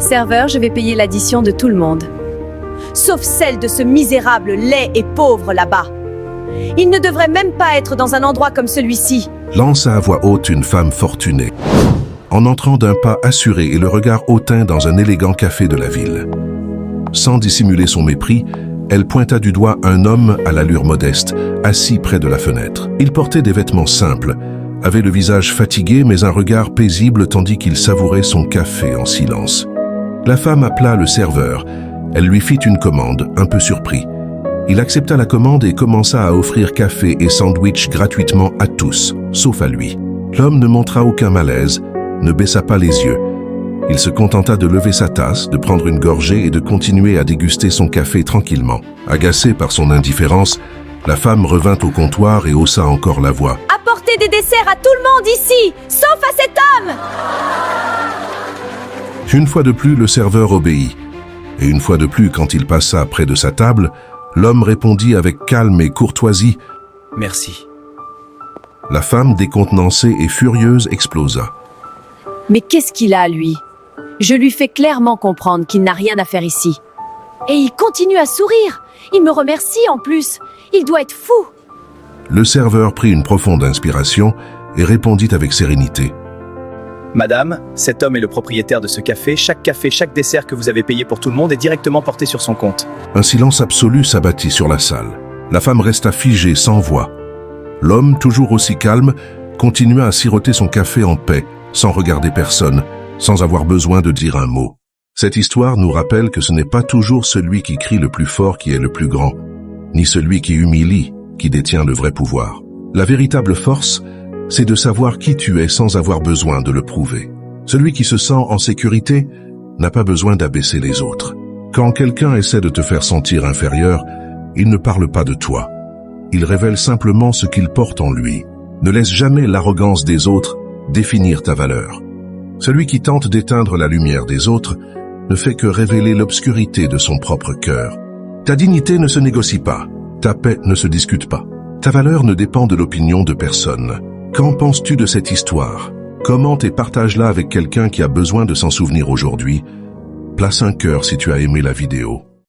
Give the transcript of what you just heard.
Serveur, je vais payer l'addition de tout le monde. Sauf celle de ce misérable laid et pauvre là-bas. Il ne devrait même pas être dans un endroit comme celui-ci. Lança à voix haute une femme fortunée, en entrant d'un pas assuré et le regard hautain dans un élégant café de la ville. Sans dissimuler son mépris, elle pointa du doigt un homme à l'allure modeste, assis près de la fenêtre. Il portait des vêtements simples, avait le visage fatigué mais un regard paisible tandis qu'il savourait son café en silence. La femme appela le serveur. Elle lui fit une commande, un peu surpris. Il accepta la commande et commença à offrir café et sandwich gratuitement à tous, sauf à lui. L'homme ne montra aucun malaise, ne baissa pas les yeux. Il se contenta de lever sa tasse, de prendre une gorgée et de continuer à déguster son café tranquillement. Agacée par son indifférence, la femme revint au comptoir et haussa encore la voix. « Apportez des desserts à tout le monde ici, sauf à cet homme !» Une fois de plus, le serveur obéit. Et une fois de plus, quand il passa près de sa table, l'homme répondit avec calme et courtoisie « Merci. » La femme, décontenancée et furieuse, explosa. « Mais qu'est-ce qu'il a, lui ? Je lui fais clairement comprendre qu'il n'a rien à faire ici. Et il continue à sourire. Il me remercie en plus. Il doit être fou. » Le serveur prit une profonde inspiration et répondit avec sérénité. « Madame, cet homme est le propriétaire de ce café. Chaque dessert que vous avez payé pour tout le monde est directement porté sur son compte. » Un silence absolu s'abattit sur la salle. La femme resta figée, sans voix. L'homme, toujours aussi calme, continua à siroter son café en paix, sans regarder personne, sans avoir besoin de dire un mot. Cette histoire nous rappelle que ce n'est pas toujours celui qui crie le plus fort qui est le plus grand, ni celui qui humilie qui détient le vrai pouvoir. La véritable force, c'est de savoir qui tu es sans avoir besoin de le prouver. Celui qui se sent en sécurité n'a pas besoin d'abaisser les autres. Quand quelqu'un essaie de te faire sentir inférieur, il ne parle pas de toi. Il révèle simplement ce qu'il porte en lui. Ne laisse jamais l'arrogance des autres définir ta valeur. Celui qui tente d'éteindre la lumière des autres ne fait que révéler l'obscurité de son propre cœur. Ta dignité ne se négocie pas. Ta paix ne se discute pas. Ta valeur ne dépend de l'opinion de personne. Qu'en penses-tu de cette histoire? Commente et partage-la avec quelqu'un qui a besoin de s'en souvenir aujourd'hui. Place un cœur si tu as aimé la vidéo.